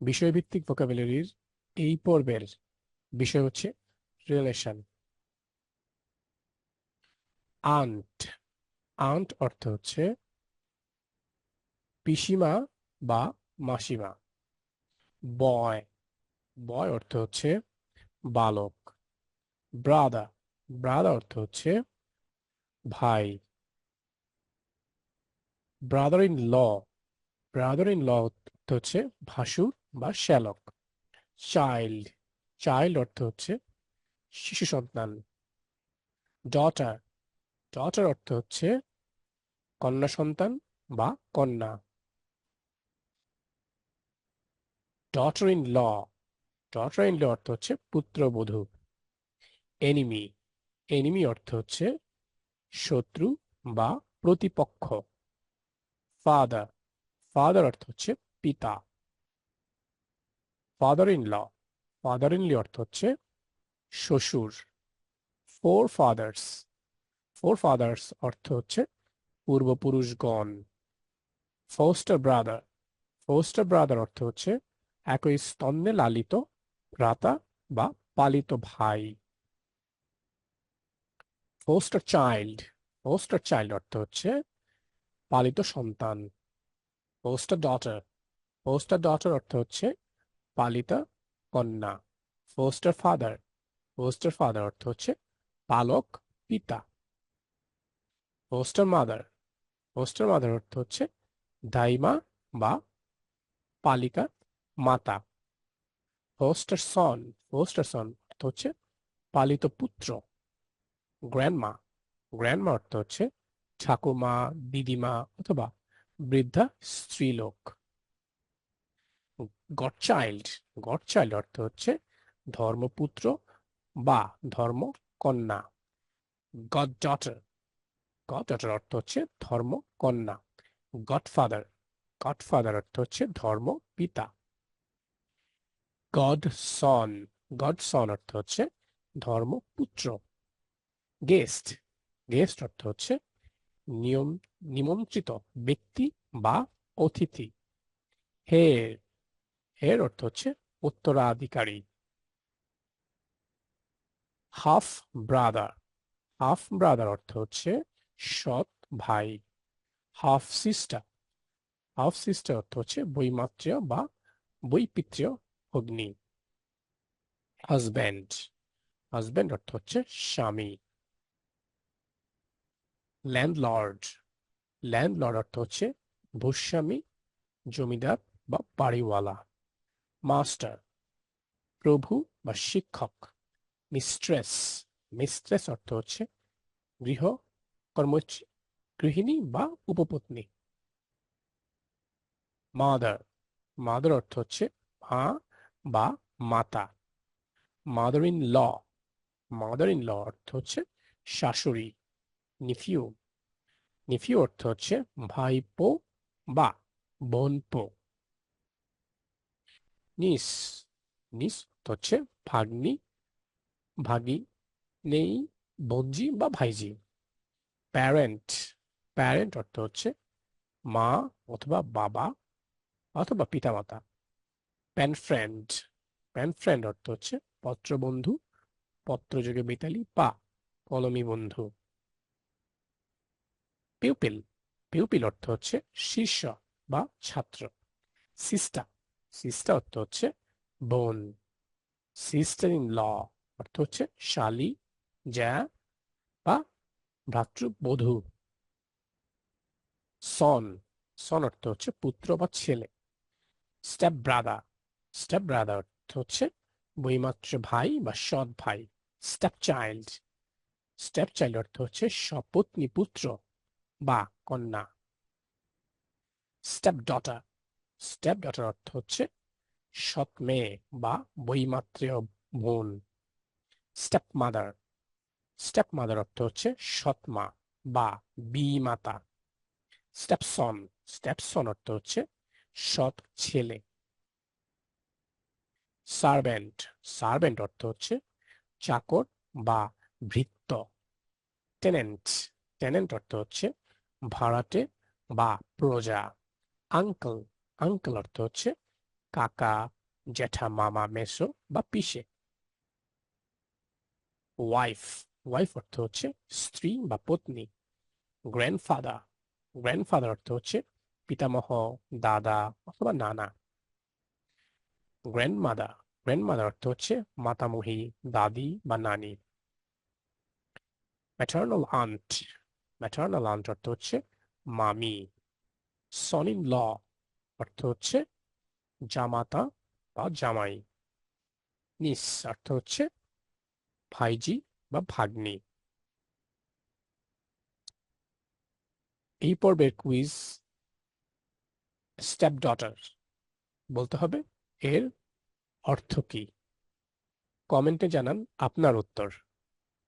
বিষয়ভিত্তিক ভোকাবুলারির এই পর্বের বিষয় হচ্ছে রিলেশন। আন্ট, আন্ট অর্থ হচ্ছে পিসিমা বা মাসিমা। বয়, বয় অর্থ হচ্ছে বালক। ব্রাদার, ব্রাদার অর্থ হচ্ছে ভাই। Brother in law, brother in law অর্থ হচ্ছে ভাসুর বা শ্যালক। চাইল্ড, চাইল্ড অর্থ হচ্ছে শিশু সন্তান। ডটার, ডটার অর্থ হচ্ছে কন্যা সন্তান বা কন্যা। Daughter in law, daughter in law অর্থ হচ্ছে পুত্রবধূ। এনিমি, এনিমি অর্থ হচ্ছে শত্রু বা প্রতিপক্ষ। ফাদার, ফাদার অর্থ হচ্ছে পিতা। Father in law, father in law অর্থ হচ্ছে শ্বশুর। ফোর ফাদার্স, ফোর ফাদার্স অর্থ হচ্ছে পূর্বপুরুষগণ। ফোস্টার ব্রাদার, ফোস্টার ব্রাদার অর্থ হচ্ছে একই স্তন্যে লালিত ভ্রাতা বা পালিত ভাই। ফোস্টার চাইল্ড, ফোস্টার চাইল্ড অর্থ হচ্ছে পালিত সন্তান। ফোস্টার ডটার, ফোস্টার ডটার অর্থ হচ্ছে পালিতা কন্যা। ফোস্টার ফাদার, ফোস্টার ফাদার অর্থ হচ্ছে পালক পিতা। ফোস্টার মাদার, ফোস্টার মাদার অর্থ হচ্ছে দাইমা বা পালিকা মাতা। ফোস্টার সন, ফোস্টার সন অর্থ হচ্ছে পালিত পুত্র। গ্র্যান্ডমা, গ্র্যান্ডমা অর্থ হচ্ছে ঠাকুমা, দিদিমা অথবা বৃদ্ধা স্ত্রীলোক। গডচাইল্ড, গডচাইল্ড অর্থ হচ্ছে ধর্মপুত্র বা ধর্মকন্যা। গডডটার, গডডটার অর্থ হচ্ছে ধর্মকন্যা। গডফাদার, গডফাদার অর্থ হচ্ছে ধর্ম পিতা। গড সন, গড সন অর্থ হচ্ছে ধর্মপুত্র। গেস্ট, গেস্ট অর্থ হচ্ছে নিয়ম নিমন্ত্রিত ব্যক্তি বা অতিথি। হের, হের অর্থ হচ্ছে উত্তরাধিকারী। হাফ ব্রাদার, হাফ ব্রাদার অর্থ হচ্ছে সৎ ভাই। হাফ সিস্টার, হাফ সিস্টার অর্থ হচ্ছে বৈমাত্রেয় বা বৈপিত্রীয় ভগ্নী। হাজব্যান্ড, হাজব্যান্ড অর্থ হচ্ছে স্বামী। ল্যান্ডলর্ড, ল্যান্ডলর্ড অর্থ হচ্ছে ভূস্বামী, জমিদার বা বাড়িওয়ালা। মাস্টার, প্রভু বা শিক্ষক। মিস্ট্রেস, মিস্ট্রেস অর্থ হচ্ছে গৃহ কর্মচারী, গৃহিণী বা উপপত্নী। মাদার, মাদার অর্থ হচ্ছে মা বা মাতা। Mother in law, mother in law অর্থ হচ্ছে শাশুড়ি। নিফিউ, নিফিউ অর্থ হচ্ছে ভাইপো বা বোনপো। নিস, নিস অর্থ হচ্ছে ভাগ্নি, ভাগিনেই, বোনজি বা ভাইজি। প্যারেন্ট, প্যারেন্ট অর্থ হচ্ছে মা অথবা বাবা অথবা পিতামাতা। পেন ফ্রেন্ড, পেন ফ্রেন্ড অর্থ হচ্ছে পত্রবন্ধু, পত্রযোগে মিতালি বা কলমী বন্ধু। পিউপিল, পিউপিল অর্থ হচ্ছে শিষ্য বা ছাত্র। সিস্টার, সিস্টার অর্থ হচ্ছে বোন। সিস্টার ইন ল অর্থ হচ্ছে শালী, জ্যা বা ভ্রাতৃবধূ। সন, সন অর্থ হচ্ছে পুত্র বা ছেলে। স্টেপ ব্রাদার, স্টেপ ব্রাদার অর্থ হচ্ছে বৈমাত্র ভাই বা সৎ ভাই। স্টেপ চাইল্ড, স্টেপ চাইল্ড অর্থ হচ্ছে সপত্নী পুত্র বা কন্যা। স্টেপ ডটার, স্টেপ ডটার অর্থ হচ্ছে সৎ মেয়ে বা বৈমাত্রেয় বোন। স্টেপ মাদার, স্টেপ মাদার অর্থ হচ্ছে সৎ মা বা বিমাতা। স্টেপ সন, স্টেপ সন অর্থ হচ্ছে সৎ ছেলে। সার্ভেন্ট, সার্ভেন্ট অর্থ হচ্ছে চাকর বা ভৃত্য। টেনেন্ট, টেনেন্ট অর্থ হচ্ছে ভাড়াটে বা প্রজা। আঙ্কেল, আঙ্কেল অর্থ হচ্ছে কাকা, জ্যাঠা, মামা, মেসো বা পিসে। ওয়াইফ, ওয়াইফ অর্থ হচ্ছে স্ত্রী বা পত্নী। গ্র্যান্ডফাদার, গ্র্যান্ডফাদার অর্থ হচ্ছে পিতামহ, দাদা অথবা নানা। গ্র্যান্ডমাদার, গ্র্যান্ডমাদার অর্থ হচ্ছে মাতামহী, দাদি বা নানি। ম্যাটার্নাল আন্ট, ম্যাটার্নাল আন্ট অর্থ হচ্ছে মামি। সন ইন ল অর্থ হচ্ছে জামাতা বা জামাই। নিস অর্থ হচ্ছে ভাইজি বা ভাগ্নি। এই পর্বের কুইজ স্টেপ ডটার বলতে হবে এর অর্থ কি। কমেন্টে জানান আপনার উত্তর।